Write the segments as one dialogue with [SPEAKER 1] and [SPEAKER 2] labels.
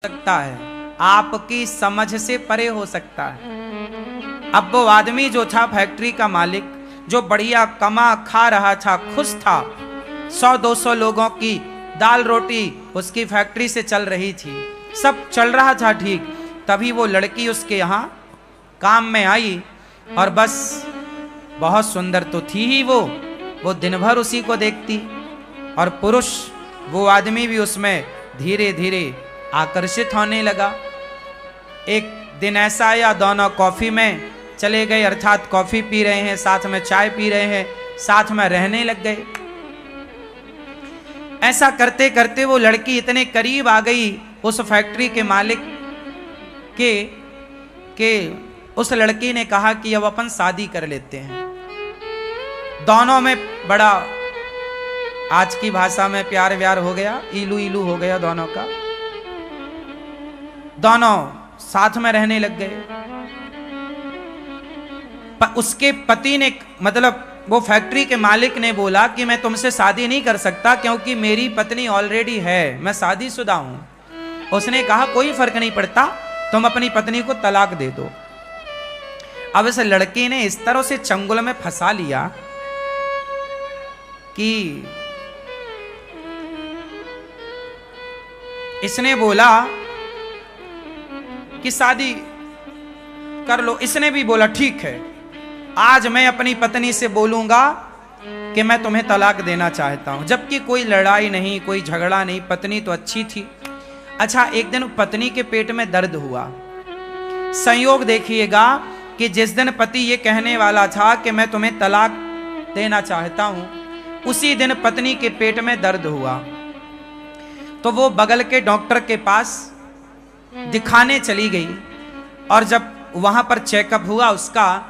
[SPEAKER 1] सकता है, आपकी समझ से परे हो सकता है। अब वो आदमी जो था फैक्ट्री का मालिक, जो बढ़िया कमा खा रहा था, खुश था, 100-200 लोगों की दाल रोटी उसकी फैक्ट्री से चल रही थी, सब चल रहा था ठीक। तभी वो लड़की उसके यहाँ काम में आई और बस बहुत सुंदर तो थी ही वो दिन भर उसी को देखती और पुरुष वो आदमी भी उसमें धीरे धीरे आकर्षित होने लगा। एक दिन ऐसा आया, दोनों कॉफी में चले गए, अर्थात कॉफी पी रहे हैं, साथ में चाय पी रहे हैं, साथ में रहने लग गए। ऐसा करते करते वो लड़की इतने करीब आ गई उस फैक्ट्री के मालिक के उस लड़की ने कहा कि अब अपन शादी कर लेते हैं। दोनों में बड़ा, आज की भाषा में प्यार व्यार हो गया, इलू इलू हो गया दोनों का। दोनों साथ में रहने लग गए। उसके पति ने, मतलब वो फैक्ट्री के मालिक ने बोला कि मैं तुमसे शादी नहीं कर सकता क्योंकि मेरी पत्नी ऑलरेडी है, मैं शादीशुदा हूं। उसने कहा कोई फर्क नहीं पड़ता, तुम अपनी पत्नी को तलाक दे दो। अब इस लड़की ने इस तरह से चंगुल में फंसा लिया कि इसने बोला कि शादी कर लो। इसने भी बोला ठीक है, आज मैं अपनी पत्नी से बोलूंगा कि मैं तुम्हें तलाक देना चाहता हूं। जबकि कोई लड़ाई नहीं, कोई झगड़ा नहीं, पत्नी तो अच्छी थी। अच्छा, एक दिन पत्नी के पेट में दर्द हुआ। संयोग देखिएगा कि जिस दिन पति ये कहने वाला था कि मैं तुम्हें तलाक देना चाहता हूं, उसी दिन पत्नी के पेट में दर्द हुआ। तो वो बगल के डॉक्टर के पास दिखाने चली गई और जब वहां पर चेकअप हुआ उसका,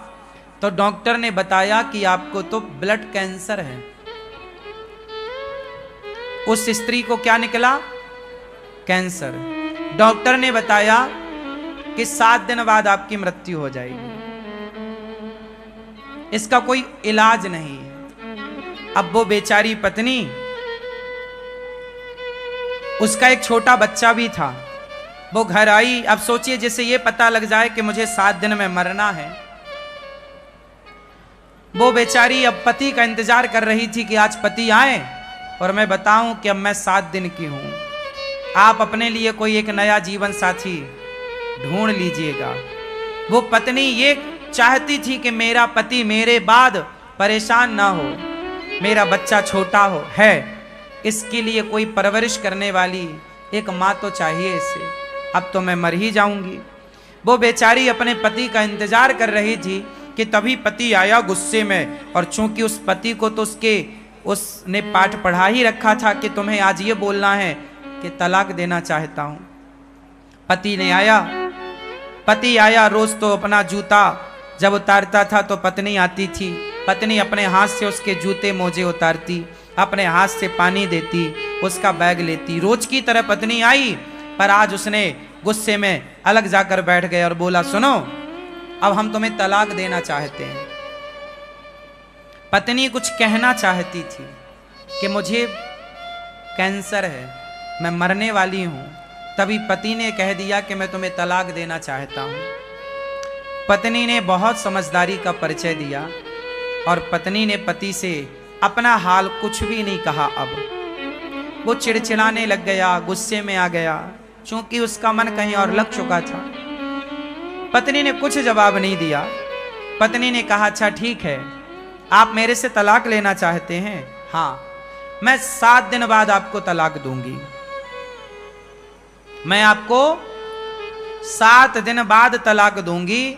[SPEAKER 1] तो डॉक्टर ने बताया कि आपको तो ब्लड कैंसर है। उस स्त्री को क्या निकला? कैंसर। डॉक्टर ने बताया कि 7 दिन बाद आपकी मृत्यु हो जाएगी, इसका कोई इलाज नहीं है। अब वो बेचारी पत्नी, उसका एक छोटा बच्चा भी था, वो घर आई। अब सोचिए, जिसे ये पता लग जाए कि मुझे 7 दिन में मरना है, वो बेचारी अब पति का इंतजार कर रही थी कि आज पति आए और मैं बताऊं कि अब मैं 7 दिन की हूं, आप अपने लिए कोई एक नया जीवन साथी ढूंढ लीजिएगा। वो पत्नी ये चाहती थी कि मेरा पति मेरे बाद परेशान ना हो, मेरा बच्चा छोटा है, इसके लिए कोई परवरिश करने वाली एक माँ तो चाहिए इसे, अब तो मैं मर ही जाऊंगी। वो बेचारी अपने पति का इंतजार कर रही थी कि तभी पति आया गुस्से में। और चूंकि उस पति को तो उसने पाठ पढ़ा ही रखा था कि तुम्हें आज ये बोलना है कि तलाक देना चाहता हूं। पति आया। रोज तो अपना जूता जब उतारता था तो पत्नी आती थी, पत्नी अपने हाथ से उसके जूते मोजे उतारती, अपने हाथ से पानी देती, उसका बैग लेती। रोज की तरह पत्नी आई, पर आज उसने गुस्से में अलग जाकर बैठ गए और बोला, सुनो, अब हम तुम्हें तलाक देना चाहते हैं। पत्नी कुछ कहना चाहती थी कि मुझे कैंसर है, मैं मरने वाली हूं। तभी पति ने कह दिया कि मैं तुम्हें तलाक देना चाहता हूं। पत्नी ने बहुत समझदारी का परिचय दिया और पत्नी ने पति से अपना हाल कुछ भी नहीं कहा। अब वो चिड़चिड़ाने लग गया, गुस्से में आ गया, क्योंकि उसका मन कहीं और लग चुका था। पत्नी ने कुछ जवाब नहीं दिया। पत्नी ने कहा, अच्छा ठीक है, आप मेरे से तलाक लेना चाहते हैं? हाँ, मैं 7 दिन बाद आपको तलाक दूंगी। मैं आपको 7 दिन बाद तलाक दूंगी,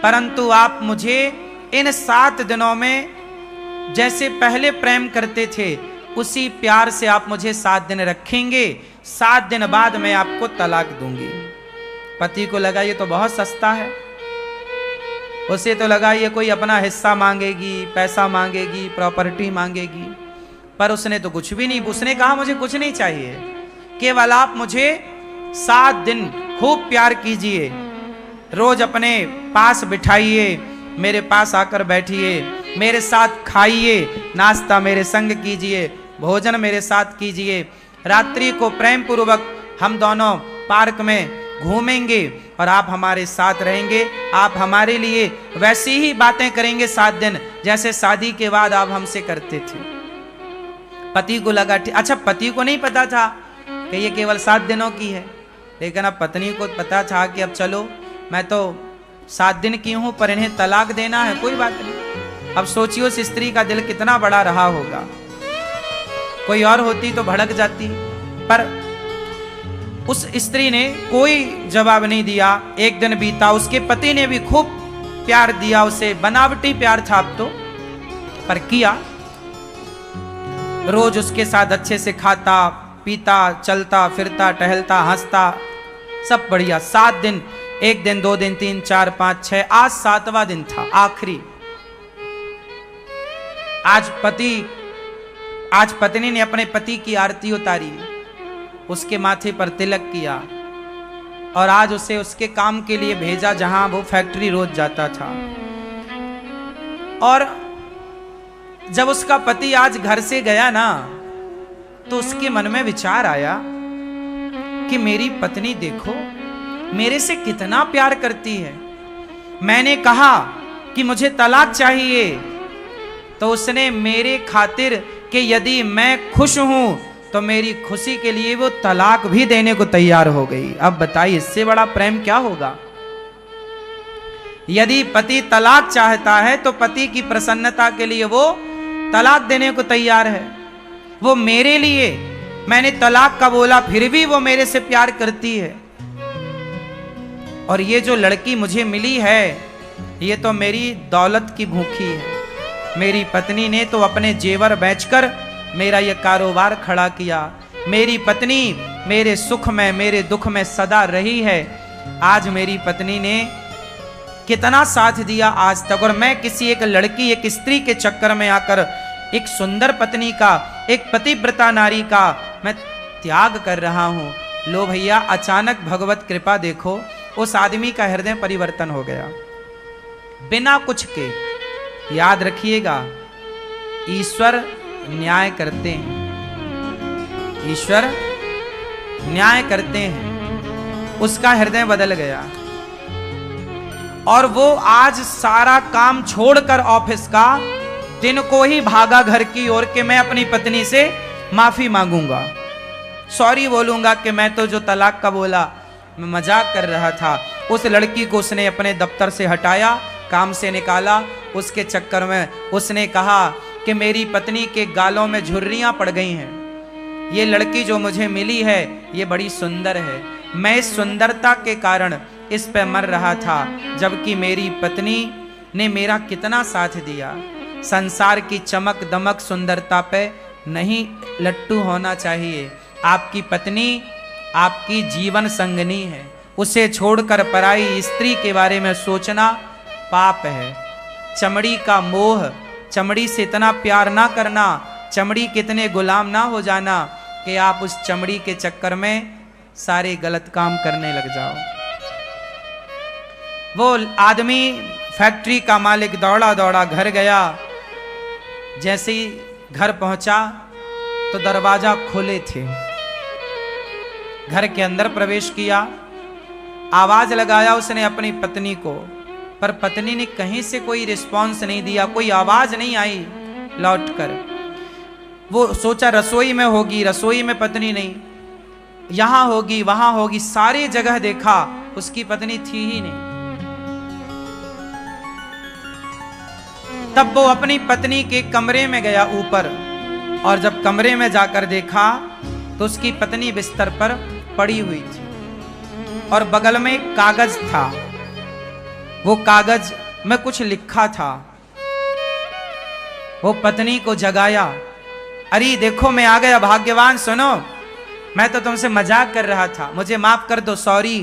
[SPEAKER 1] परंतु आप मुझे इन 7 दिनों में जैसे पहले प्रेम करते थे उसी प्यार से आप मुझे 7 दिन रखेंगे। 7 दिन बाद मैं आपको तलाक दूंगी। पति को लगा ये तो बहुत सस्ता है, उसे तो लगा ये कोई अपना हिस्सा मांगेगी, पैसा मांगेगी, प्रॉपर्टी मांगेगी, पर उसने तो कुछ भी नहीं। उसने कहा मुझे कुछ नहीं चाहिए, केवल आप मुझे 7 दिन खूब प्यार कीजिए, रोज अपने पास बिठाइए, मेरे पास आकर बैठिए, मेरे साथ खाइए, नाश्ता मेरे संग कीजिए, भोजन मेरे साथ कीजिए, रात्रि को प्रेम पूर्वक हम दोनों पार्क में घूमेंगे और आप हमारे साथ रहेंगे, आप हमारे लिए वैसी ही बातें करेंगे 7 दिन जैसे शादी के बाद आप हमसे करते थे। पति को लगा अच्छा, पति को नहीं पता था कि ये केवल 7 दिनों की है, लेकिन अब पत्नी को पता था कि अब चलो मैं तो 7 दिन की हूं पर इन्हें तलाक देना है, कोई बात नहीं। अब सोचिए उस स्त्री का दिल कितना बड़ा रहा होगा। कोई और होती तो भड़क जाती, पर उस स्त्री ने कोई जवाब नहीं दिया। एक दिन बीता, उसके पति ने भी खूब प्यार दिया उसे, बनावटी प्यार था अब तो, पर किया। रोज उसके साथ अच्छे से खाता पीता, चलता फिरता, टहलता, हंसता, सब बढ़िया। 7 दिन, 1 दिन 2 दिन 3 4 5 6, आज 7वां दिन था, आखिरी। आज पत्नी ने अपने पति की आरती उतारी, उसके माथे पर तिलक किया और आज उसे उसके काम के लिए भेजा जहां वो फैक्ट्री रोज जाता था। और जब उसका पति आज घर से गया ना, तो उसके मन में विचार आया कि मेरी पत्नी देखो मेरे से कितना प्यार करती है। मैंने कहा कि मुझे तलाक चाहिए, तो उसने मेरे खातिर कि यदि मैं खुश हूं तो मेरी खुशी के लिए वो तलाक भी देने को तैयार हो गई। अब बताइए इससे बड़ा प्रेम क्या होगा। यदि पति तलाक चाहता है तो पति की प्रसन्नता के लिए वो तलाक देने को तैयार है। वो मेरे लिए, मैंने तलाक का बोला फिर भी वो मेरे से प्यार करती है। और ये जो लड़की मुझे मिली है ये तो मेरी दौलत की भूखी है। मेरी पत्नी ने तो अपने जेवर बेचकर मेरा ये कारोबार खड़ा किया। मेरी पत्नी मेरे सुख में मेरे दुख में सदा रही है। आज मेरी पत्नी ने कितना साथ दिया आज तक, और मैं किसी एक लड़की एक स्त्री के चक्कर में आकर एक सुंदर पत्नी का, एक पतिव्रता नारी का मैं त्याग कर रहा हूं। लो भैया, अचानक भगवत कृपा देखो, उस आदमी का हृदय परिवर्तन हो गया बिना कुछ के। याद रखिएगा, ईश्वर न्याय करते हैं, ईश्वर न्याय करते हैं। उसका हृदय बदल गया और वो आज सारा काम छोड़कर ऑफिस का दिन को ही भागा घर की ओर के मैं अपनी पत्नी से माफी मांगूंगा, सॉरी बोलूंगा कि मैं तो जो तलाक का बोला मैं मजाक कर रहा था। उस लड़की को उसने अपने दफ्तर से हटाया, काम से निकाला। उसके चक्कर में उसने कहा कि मेरी पत्नी के गालों में झुर्रियां पड़ गई हैं। ये लड़की जो मुझे मिली है ये बड़ी सुंदर है। मैं इस सुंदरता के कारण इस पे मर रहा था, जबकि मेरी पत्नी ने मेरा कितना साथ दिया। संसार की चमक दमक सुंदरता पे नहीं लट्टू होना चाहिए। आपकी पत्नी आपकी जीवन संगनी है, उसे छोड़कर पराई स्त्री के बारे में सोचना पाप है। चमड़ी का मोह, चमड़ी से इतना प्यार ना करना, चमड़ी के इतने गुलाम ना हो जाना कि आप उस चमड़ी के चक्कर में सारे गलत काम करने लग जाओ। वो आदमी फैक्ट्री का मालिक दौड़ा दौड़ा घर गया। जैसे ही घर पहुंचा तो दरवाजा खोले थे। घर के अंदर प्रवेश किया, आवाज लगाया उसने अपनी पत्नी को, पर पत्नी ने कहीं से कोई रिस्पांस नहीं दिया, कोई आवाज नहीं आई लौटकर। वो सोचा रसोई में होगी, रसोई में पत्नी नहीं, यहां होगी वहां होगी, सारी जगह देखा, उसकी पत्नी थी ही नहीं। तब वो अपनी पत्नी के कमरे में गया ऊपर, और जब कमरे में जाकर देखा तो उसकी पत्नी बिस्तर पर पड़ी हुई थी और बगल में एक कागज था। वो कागज में कुछ लिखा था। वो पत्नी को जगाया, अरे देखो मैं आ गया, भाग्यवान, सुनो मैं तो तुमसे मजाक कर रहा था, मुझे माफ कर दो, सॉरी।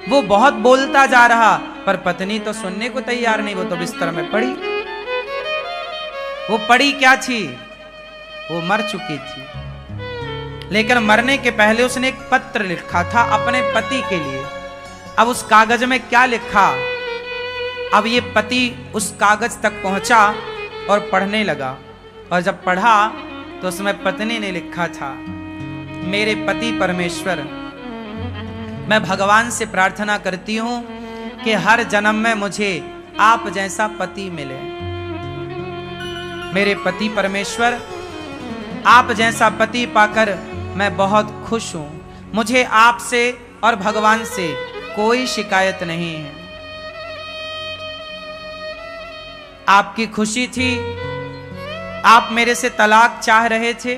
[SPEAKER 1] वो बहुत बोलता जा रहा, पर पत्नी तो सुनने को तैयार नहीं, वो तो बिस्तर में पड़ी। वो पड़ी क्या थी? वो मर चुकी थी, लेकिन मरने के पहले उसने एक पत्र लिखा था अपने पति के लिए। अब उस कागज में क्या लिखा? अब ये पति उस कागज तक पहुंचा और पढ़ने लगा, और जब पढ़ा तो उसमें पत्नी ने लिखा था, मेरे पति परमेश्वर, मैं भगवान से प्रार्थना करती हूं कि हर जन्म में मुझे आप जैसा पति मिले। मेरे पति परमेश्वर, आप जैसा पति पाकर मैं बहुत खुश हूं। मुझे आपसे और भगवान से कोई शिकायत नहीं है। आपकी खुशी थी, आप मेरे से तलाक चाह रहे थे।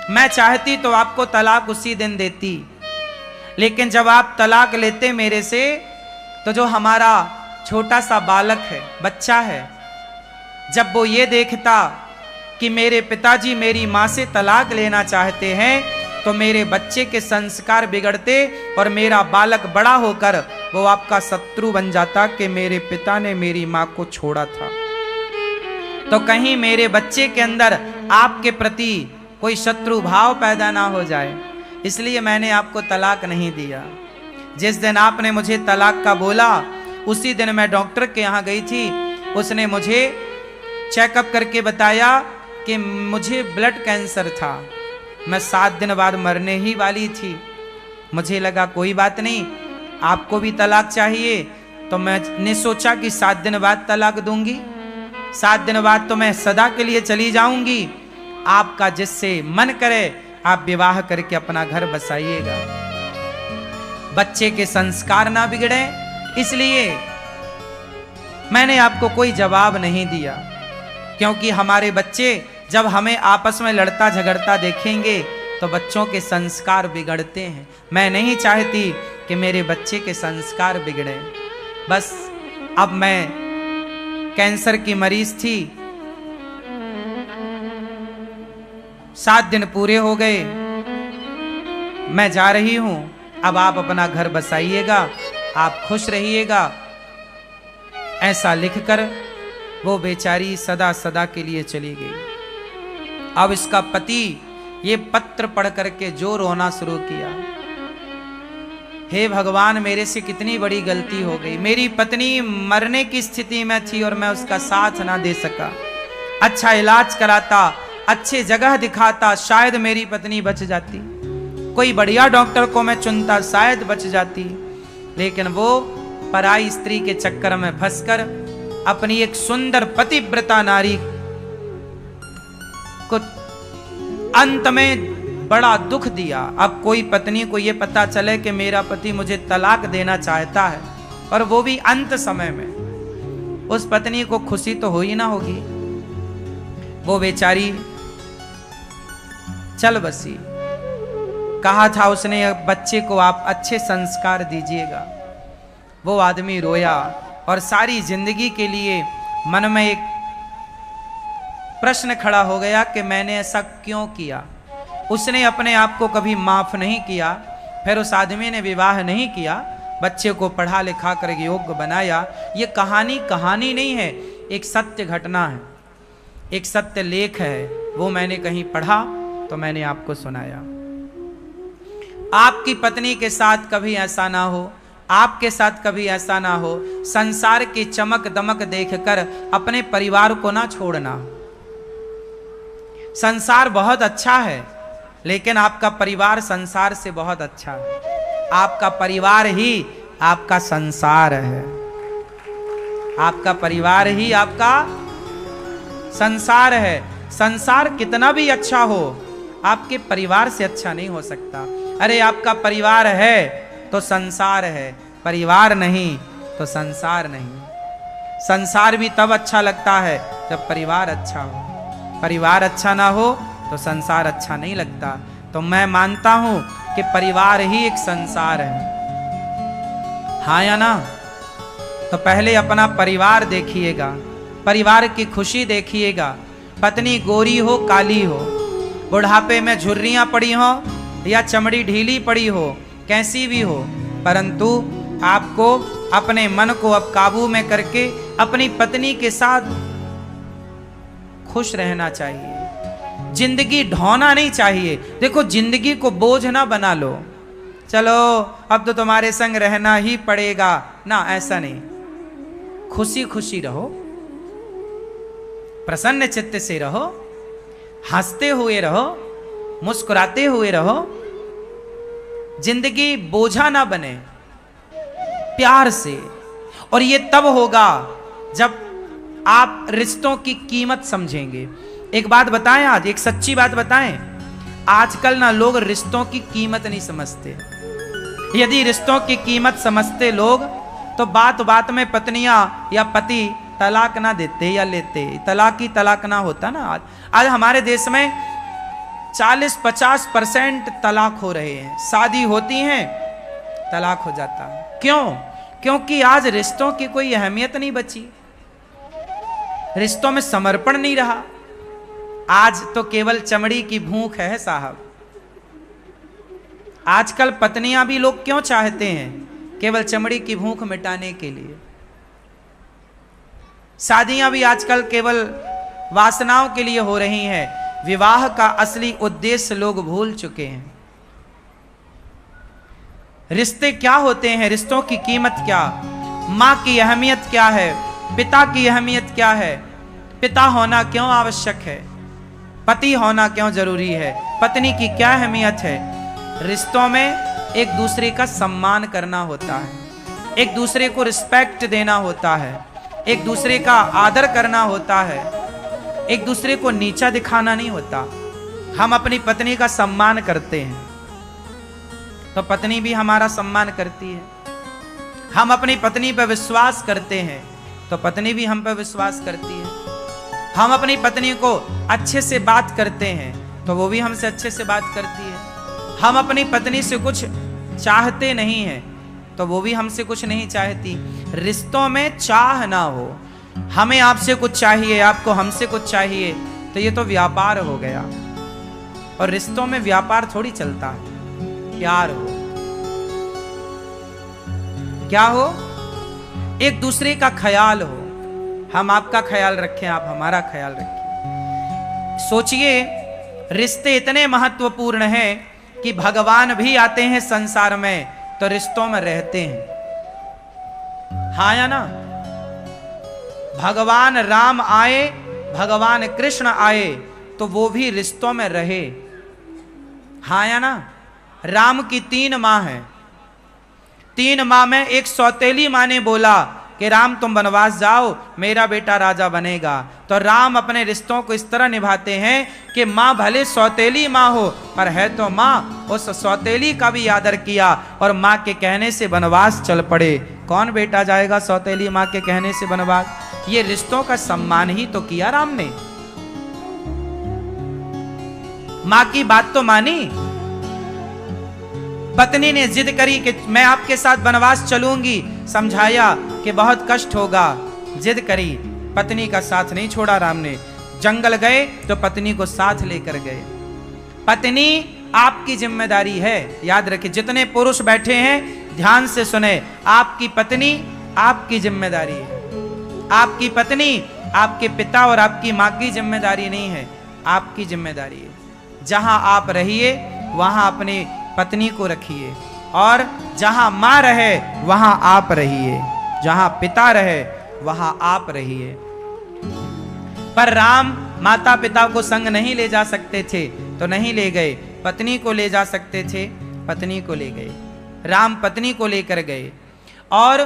[SPEAKER 1] मैं चाहती तो आपको तलाक उसी दिन देती, लेकिन जब आप तलाक लेते मेरे से, तो जो हमारा छोटा सा बालक है, बच्चा है, जब वो ये देखता कि मेरे पिताजी मेरी माँ से तलाक लेना चाहते हैं, तो मेरे बच्चे के संस्कार बिगड़ते और मेरा बालक बड़ा होकर वो आपका शत्रु बन जाता कि मेरे पिता ने मेरी माँ को छोड़ा था। तो कहीं मेरे बच्चे के अंदर आपके प्रति कोई शत्रु भाव पैदा ना हो जाए, इसलिए मैंने आपको तलाक नहीं दिया। जिस दिन आपने मुझे तलाक का बोला, उसी दिन मैं डॉक्टर के यहाँ गई थी। उसने मुझे चेकअप करके बताया कि मुझे ब्लड कैंसर था। मैं 7 दिन बाद मरने ही वाली थी। मुझे लगा कोई बात नहीं, आपको भी तलाक चाहिए, तो मैंने सोचा कि 7 दिन बाद तलाक दूंगी। 7 दिन बाद तो मैं सदा के लिए चली जाऊंगी। आपका जिससे मन करे आप विवाह करके अपना घर बसाइएगा, बच्चे के संस्कार ना बिगड़े, इसलिए मैंने आपको कोई जवाब नहीं दिया। क्योंकि हमारे बच्चे जब हमें आपस में लड़ता झगड़ता देखेंगे तो बच्चों के संस्कार बिगड़ते हैं। मैं नहीं चाहती कि मेरे बच्चे के संस्कार बिगड़े। बस अब मैं कैंसर की मरीज थी, 7 दिन पूरे हो गए, मैं जा रही हूं। अब आप अपना घर बसाइएगा, आप खुश रहिएगा, ऐसा लिखकर वो बेचारी सदा सदा के लिए चली गई। अब इसका पति ये पत्र पढ़ करके जो रोना शुरू किया, हे भगवान, मेरे से कितनी बड़ी गलती हो गई। मेरी पत्नी मरने की स्थिति में थी और मैं उसका साथ ना दे सका। अच्छा इलाज कराता, अच्छे जगह दिखाता, शायद मेरी पत्नी बच जाती। कोई बढ़िया डॉक्टर को मैं चुनता, शायद बच जाती। लेकिन वो पराई स्त्री के चक्कर में फंसकर अपनी एक सुंदर पतिव्रता नारी को अंत में बड़ा दुख दिया। अब कोई पत्नी को यह पता चले कि मेरा पति मुझे तलाक देना चाहता है, और वो भी अंत समय में, उस पत्नी को खुशी तो हो ही ना होगी। वो बेचारी चल बसी। कहा था उसने बच्चे को आप अच्छे संस्कार दीजिएगा। वो आदमी रोया और सारी जिंदगी के लिए मन में एक प्रश्न खड़ा हो गया कि मैंने ऐसा क्यों किया। उसने अपने आप को कभी माफ नहीं किया। फिर उस आदमी ने विवाह नहीं किया, बच्चे को पढ़ा लिखा कर योग्य बनाया। ये कहानी नहीं है, एक सत्य घटना है, एक सत्य लेख है। वो मैंने कहीं पढ़ा तो मैंने आपको सुनाया। आपकी पत्नी के साथ कभी ऐसा ना हो, आपके साथ कभी ऐसा ना हो। संसार की चमक दमक देखकर अपने परिवार को ना छोड़ना। संसार बहुत अच्छा है, लेकिन आपका परिवार संसार से बहुत अच्छा है। आपका परिवार ही आपका संसार है। आपका परिवार ही आपका संसार है। संसार कितना भी अच्छा हो, आपके परिवार से अच्छा नहीं हो सकता। अरे आपका परिवार है तो संसार है, परिवार नहीं तो संसार नहीं। संसार भी तब अच्छा लगता है जब परिवार अच्छा हो। परिवार अच्छा ना हो तो संसार अच्छा नहीं लगता। तो मैं मानता हूं कि परिवार ही एक संसार है। हाँ या ना? तो पहले अपना परिवार देखिएगा, परिवार की खुशी देखिएगा। पत्नी गोरी हो काली हो, बुढ़ापे में झुर्रियां पड़ी हो या चमड़ी ढीली पड़ी हो, कैसी भी हो, परंतु आपको अपने मन को अब काबू में करके अपनी पत्नी के साथ खुश रहना चाहिए। जिंदगी ढोना नहीं चाहिए। देखो, जिंदगी को बोझ ना बना लो, चलो अब तो तुम्हारे संग रहना ही पड़ेगा ना, ऐसा नहीं। खुशी खुशी रहो, प्रसन्न चित्त से रहो, हंसते हुए रहो, मुस्कुराते हुए रहो। जिंदगी बोझा ना बने, प्यार से। और ये तब होगा जब आप रिश्तों की कीमत समझेंगे। एक बात बताएं, आज एक सच्ची बात बताएं, आजकल ना लोग रिश्तों की कीमत नहीं समझते। यदि रिश्तों की कीमत समझते लोग तो बात बात में पत्नियां या पति तलाक ना देते या लेते, तलाक ना होता ना। आज हमारे देश में 40-50% तलाक हो रहे हैं, शादी होती हैं तलाक हो जाता है। क्यों? क्योंकि आज रिश्तों की कोई अहमियत नहीं बची, रिश्तों में समर्पण नहीं रहा। आज तो केवल चमड़ी की भूख है साहब। आजकल पत्नियां भी लोग क्यों चाहते हैं? केवल चमड़ी की भूख मिटाने के लिए। शादियां भी आजकल केवल वासनाओं के लिए हो रही हैं। विवाह का असली उद्देश्य लोग भूल चुके हैं। रिश्ते क्या होते हैं? रिश्तों की कीमत क्या? मां की अहमियत क्या है? पिता की अहमियत क्या है? पिता होना क्यों आवश्यक है? पति होना क्यों जरूरी है? पत्नी की क्या अहमियत है? रिश्तों में एक दूसरे का सम्मान करना होता है, एक दूसरे को रिस्पेक्ट देना होता है, एक दूसरे का आदर करना होता है, एक दूसरे को नीचा दिखाना नहीं होता। हम अपनी पत्नी का सम्मान करते हैं तो पत्नी भी हमारा सम्मान करती है। हम अपनी पत्नी पर विश्वास करते हैं तो पत्नी भी हम पर विश्वास करती है। हम अपनी पत्नी को अच्छे से बात करते हैं तो वो भी हमसे अच्छे से बात करती है। हम अपनी पत्नी से कुछ चाहते नहीं हैं तो वो भी हमसे कुछ नहीं चाहती। रिश्तों में चाह ना हो, हमें आपसे कुछ चाहिए, आपको हमसे कुछ चाहिए, तो ये तो व्यापार हो गया। और रिश्तों में व्यापार थोड़ी चलता है, प्यार हो। क्या हो? एक दूसरे का ख्याल हो। हम आपका ख्याल रखें, आप हमारा ख्याल रखें। सोचिए, रिश्ते इतने महत्वपूर्ण हैं कि भगवान भी आते हैं संसार में तो रिश्तों में रहते हैं। हाँ या ना? भगवान राम आए, भगवान कृष्ण आए तो वो भी रिश्तों में रहे। हाँ या ना? राम की 3 माँ हैं। 3 माँ में एक सौतेली माँ ने बोला कि राम तुम वनवास जाओ, मेरा बेटा राजा बनेगा। तो राम अपने रिश्तों को इस तरह निभाते हैं कि माँ भले सौतेली माँ हो पर है तो माँ। उस सौतेली का भी आदर किया और माँ के कहने से वनवास चल पड़े। कौन बेटा जाएगा सौतेली माँ के कहने से वनवास? ये रिश्तों का सम्मान ही तो किया राम ने। माँ की बात तो मानी। पत्नी ने जिद करी कि मैं आपके साथ वनवास चलूंगी, समझाया कि बहुत कष्ट होगा, जिद करी, पत्नी का साथ नहीं छोड़ा राम ने। जंगल गए तो पत्नी को साथ लेकर गए। पत्नी आपकी जिम्मेदारी है, याद रखिए। जितने पुरुष बैठे हैं ध्यान से सुने, आपकी पत्नी आपकी जिम्मेदारी है। आपकी पत्नी आपके पिता और आपकी माँ की जिम्मेदारी नहीं है, आपकी जिम्मेदारी है। जहां आप रहिए वहां अपनी पत्नी को रखिए और जहां मां रहे वहां आप रहिए, जहां पिता रहे वहां आप रहिए। पर राम माता पिता को संग नहीं ले जा सकते थे तो नहीं ले गए, पत्नी को ले जा सकते थे, पत्नी को ले गए। राम पत्नी को लेकर गए और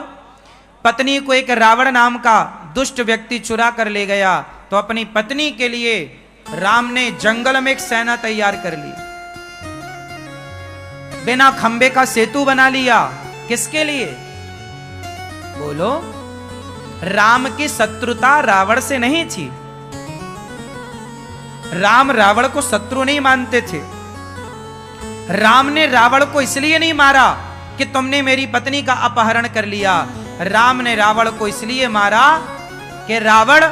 [SPEAKER 1] पत्नी को एक रावण नाम का दुष्ट व्यक्ति चुरा कर ले गया। तो अपनी पत्नी के लिए राम ने जंगल में एक सेना तैयार कर ली, बिना खंबे का सेतु बना लिया। किसके लिए? बोलो। राम की शत्रुता रावण से नहीं थी। राम रावण को शत्रु नहीं मानते थे। राम ने रावण को इसलिए नहीं मारा कि तुमने मेरी पत्नी का अपहरण कर लिया। राम ने रावण को इसलिए मारा कि रावण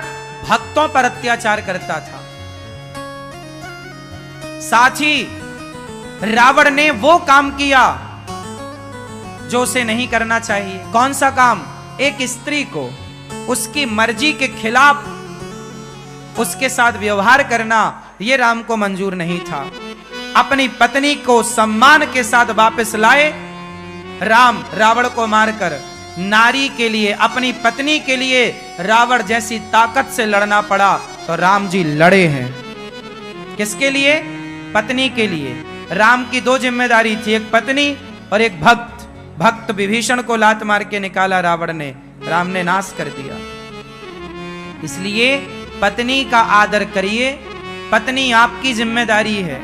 [SPEAKER 1] भक्तों पर अत्याचार करता था। साथ ही रावण ने वो काम किया जो उसे नहीं करना चाहिए। कौन सा काम? एक स्त्री को उसकी मर्जी के खिलाफ उसके साथ व्यवहार करना, यह राम को मंजूर नहीं था। अपनी पत्नी को सम्मान के साथ वापस लाए राम, रावण को मारकर। नारी के लिए, अपनी पत्नी के लिए रावण जैसी ताकत से लड़ना पड़ा तो राम जी लड़े हैं। किसके लिए? पत्नी के लिए। राम की 2 जिम्मेदारी थी, एक पत्नी और एक भक्त विभीषण को लात मार के निकाला रावण ने, राम ने नाश कर दिया। इसलिए पत्नी का आदर करिए, पत्नी आपकी जिम्मेदारी है,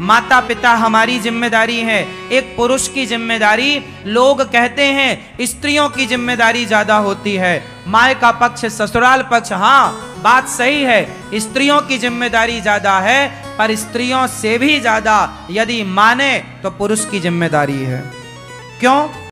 [SPEAKER 1] माता पिता हमारी जिम्मेदारी है। एक पुरुष की जिम्मेदारी, लोग कहते हैं स्त्रियों की जिम्मेदारी ज्यादा होती है, माय का पक्ष ससुराल पक्ष, हाँ बात सही है, स्त्रियों की जिम्मेदारी ज्यादा है, पर स्त्रियों से भी ज्यादा यदि माने तो पुरुष की जिम्मेदारी है। क्यों?